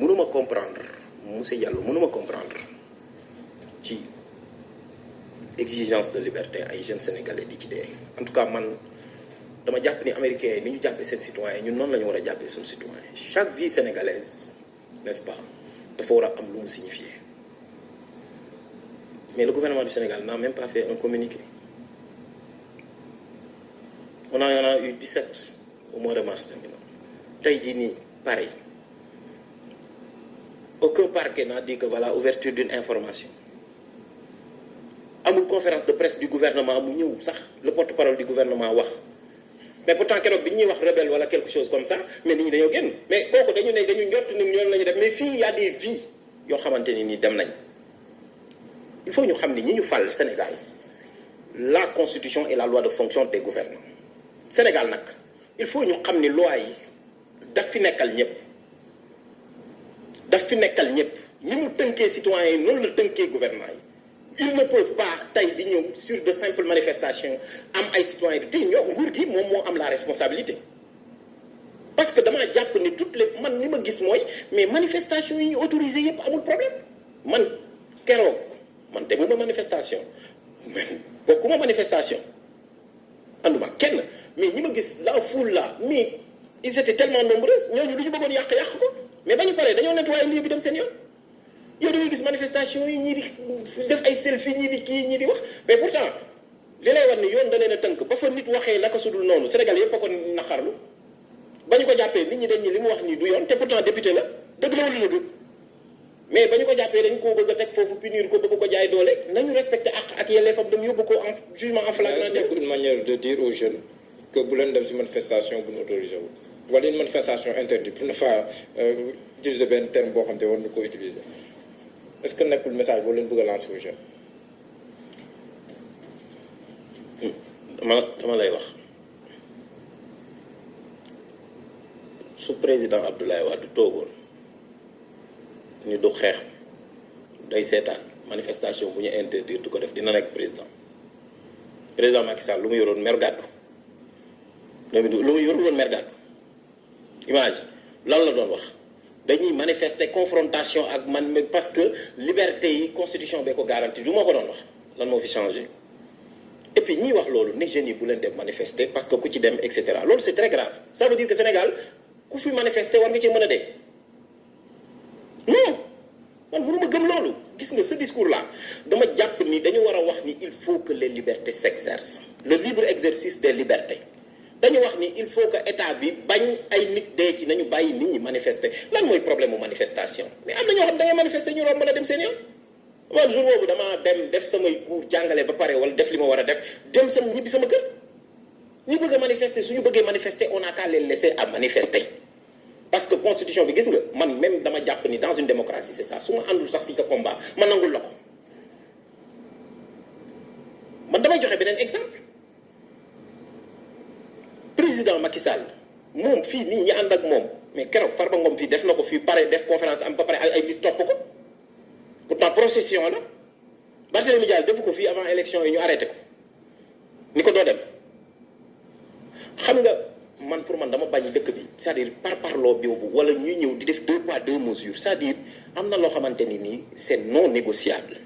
mënuma comprendre monsieur Diallo mënuma comprendre ci exigence de liberté ay jeunes sénégalais di ci dee. En tout cas man dama jàpp ni américains yi ni ñu jàppee seen citoyen ñun noonu la ñu war a jàppee suñu citoyen. Chaque vie sénégalaise n'est-ce pas dafa war a am lu mu signifier. Mais le gouvernement du Sénégal n'a même pas fait un communiqué. On en a eu 17 au mois de mars 2009. Tey jii nii pareil. Aucun parquet n'a dit que voilà ouverture d'une information. Amul conférence de presse du gouvernement mu ñëw sax le porte-parole du gouvernement wax. Mais pourtant keroog bi ñuy wax rebelle wala quelque chose comme ça mais nit ñi dañoo génn mais kooku dañu njort ni ñoom la ñu def mais fii y a des vies yoo xamante ni nii dem nañ. Il faut ñu xam ni ñi ñu fal Sénégal la constitution et la loi de fonction des gouvernants Sénégal nag il faut ñu xam ni loi yi daf fi nekkal ñëpp ñi mu tënkee citoyens yi noonu la tënkee gouvernement yi ils ne peuvent pas tey di ñëw sur de simples manifestations am ay citoyens bi tey ñoom nguur gi moom moo am la responsabilité parce que damaa jàpp ni toutes les man li ma gis mooy mais manifestations yi autorisées yëpp amul problème man keroog man demuma manifestation bokkuma manifestation anduma kenn mais ñi ma gis la foule là mais ils étaient tellement nombreux ñooñu lu ñu bëggoon yàq ko mais ba ñu paree dañoo nettoyer lieu bi dem seen yoon yow da ngay gis manifestation yi ñii di def ay selfie ñii di kii ñii di wax mais pourtant li lay wax ni yoon da leen a tënk ba fa nit waxee naka sudul noonu Sénégal yëpp a ko naqarlu ba ñu ko jàppee nit ñi dañ ñi li mu wax nii du yoon te pourtant député la dëgg la wala dëgg mais ba ñu ko jàppee dañ koo bëgg a teg foofu punir ko bëgg ko jaay doole nañu respecté ak yelleefam dem yóbbu ko en jugement en flagrant délit. C'est une manière de dire aux jeunes que bu leen dem si manifestation bu ñu autorisé wu wala une manifestation interdite pour ne pas utiliser benn terme boo xam te war na ko utiliser est-ce que nekkul message boo leen bëgg a lancer aux jeunes. dama lay wax su président Abdoulaye Wade toogoon ñu du xeex day seetaan manifestation bu ñu interdire du ko def dina nekk président Macky Sall lu mu yoroon mer gàddu lu mu yorul woon mer gàddu image lan la doon wax dañuy manifester confrontation ak man parce que liberté yi constitution bee ko garantie du ma ko doon wax lan moo fi changé et puis ñiy wax loolu ne jeunes yi bu leen dem manifester parce que ku ci dem et cetera loolu c'est très grave ça veut dire que Sénégal ku fi manifester war nga ci mën a dee non man mënuma gëm loolu gis nga ce discours là dama jàpp ni dañu war a wax ni il faut que les libertés s'exercent le libre exercice des libertés dañu wax ni il faut que état bi bañ ay nit dee ci nañu bàyyi nit ñi manifester lan mooy problème mu manifestation mais am na ñoo xam da ngay manifester ñu romb la dem seen yoon man jour boobu damaa dem def samay cours jàngale ba pare wala def li ma war a def dem sama ñibbi sama kër ñu bëgg a manifester suñu bëggee manifester on a qu'à les laisser à manifester parce que constitution bi gis nga man même dama jàpp ni dans une démocratie c'est ça su ma àndul sax si sa combat ma nangul la ko man damay joxe beneen exemple président Macky Sall moom fii nii ñi ànd ak moom mais keroog Farba Ngom fii def na ko fii pare def conférence am ba pare ay nit topp ko pourtant procession la Barthélémy Dias defu ko fii avant élection yi ñu arrêté ko ni ko doo dem xam nga man pour man dama bañ dëkk bi c'est-à-dire parloo boobu wala ñuy ñëw di def 2 poids 2 mesures c'est-à-dire am na loo xamante ni nii c'est non négociable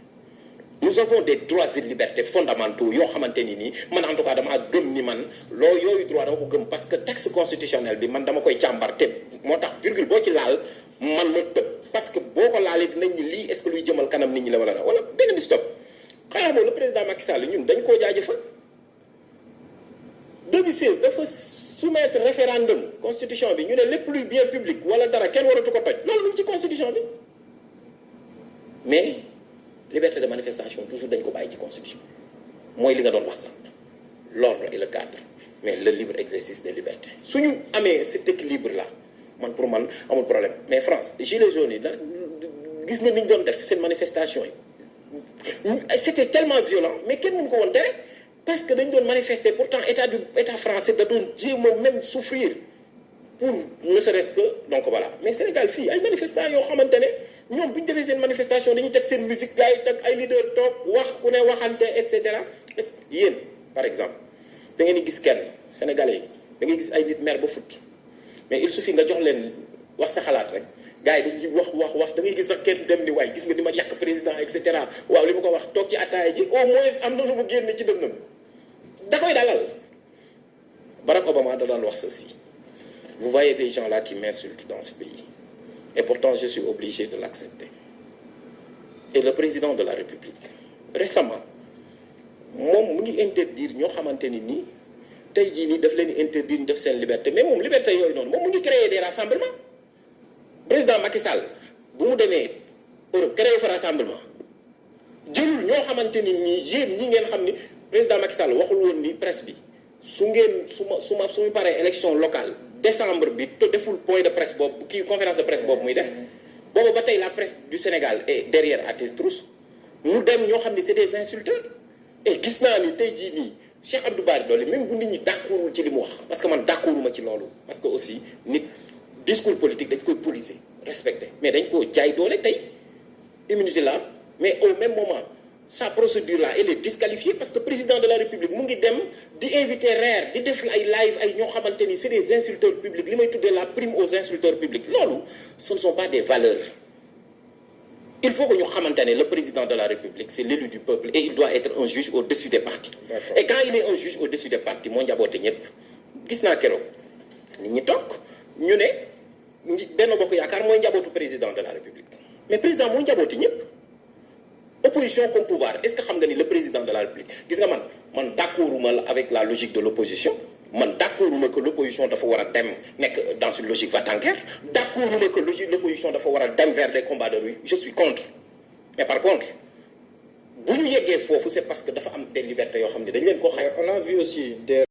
nous avons des droits et libertés fondamentaux yoo xamante ni nii man en tout cas dama gëm ni man loo yooyu droit dama ko gëm parce que texte constitutionnel bi man dama koy càmbar te moo tax virgule boo ci laal man ma tëb parce que boo ko laalee dinañ ni lii est-ce que luy jëmal kanam nit ñi la wala benn bi stop xanaa moom le président Macky Sall ñun dañ koo jaajëfal 2016 dafa soumettre référendum constitution bi ñu ne lépp luy bien public wala dara kenn waratu ko toj loolu mu ngi ci constitution bi mais liberté de manifestation toujours dañ ko bàyyi ci constitution mooy li nga doon wax sànq l'ordre et le cadre mais le libre exercice des libertés suñu amee cet équilibre là man pour man amul problème mais France gilets jaunes yi da gis nga ni ñu doon def seen manifestation yi c'était tellement violent mais kenn mënu ko woon tere parce que dañu doon manifester pourtant état français da doon jéem a même souffrir pour ne serait-ce que donc voilà mais Sénégal fii ay manifestants yoo xamante ne ñoom bu ñu defee seen manifestation dañuy teg seen musique gars yi teg ay leader toog wax ku ne waxante et cetera yéen par exemple da ngeen di gis kenn sénégalais yi da ngay gis ay nit mer ba fut mais il suffit nga jox leen wax sa xalaat rek gars yi dañuy wax da ngay gis sax kenn dem ni waaye gis nga ni ma yàq président et cetera waaw li ma ko wax toog ci ataaya ji au moins am na lu mu génn ci dënnam da koy dalal. Barack Obama da daan wax ceci: vous voyez des gens là qui m'insultent dans ce pays et pourtant je suis obligé de l'accepter. Et le président de la République récemment moom mu ngi interdire ñoo xamante ni nii tey jii nii daf leen interdire ñu def seen liberté, mais moom liberté yooyu noonu moom mu ngi créer des rassemblements. Président Macky Sall bu mu demee Europe créer fa rassemblement jëlul ñoo xamante ni nii yéen ñi ngeen xam ni président Macky Sall waxul woon ni presse bi su mu paree élection locale décembre bi te deful point de presse boobu kii conférence de presse boobu muy def boobu ba tey la presse du Sénégal est derrière à tes trousses mu dem ñoo xam ni c'est des insulteurs. Et gis naa ni tey jii nii Cheikh Abdou Bara Dolly même bu nit ñi d'accordul ci li mu wax parce que man d'accorduma ci loolu parce que aussi nit discours politique dañ koy poliser respecter mais dañ koo jaay doole tey immunité là mais au même moment sa procédure là elle est disqualifiée parce que président de la République mu ngi dem di inviter RER di def ay live ay ñoo xamante ni c'est des insulteurs publics li may tuddee la prime aux insulteurs publics loolu ce ne sont pas des valeurs. Il faut que ñu xamante ne le président de la République c'est l'élu du peuple et il doit être un juge au-dessus des partis. D'accord. Et quand il est un juge au-dessus des partis moo njaboote ñëpp gis naa keroog nit ñi toog ñu ne Benno Bokk Yaakaar mooy njabootu président de la République mais président mooy njaboote ñëpp opposition comme pouvoir est-ce que xam nga ni le président de la République gis nga man d'accorduma avec la logique de l'opposition man d'accorduma que l'opposition dafa war a dem nekk dans une logique va-t-en-guerre d'accorduma que l'opposition dafa war a dem vers des combats de rue je suis contre mais par contre bu ñu yeggee foofu c'est parce que dafa am des libertés yoo xam ne dañ leen ko xañ. On a vu aussi des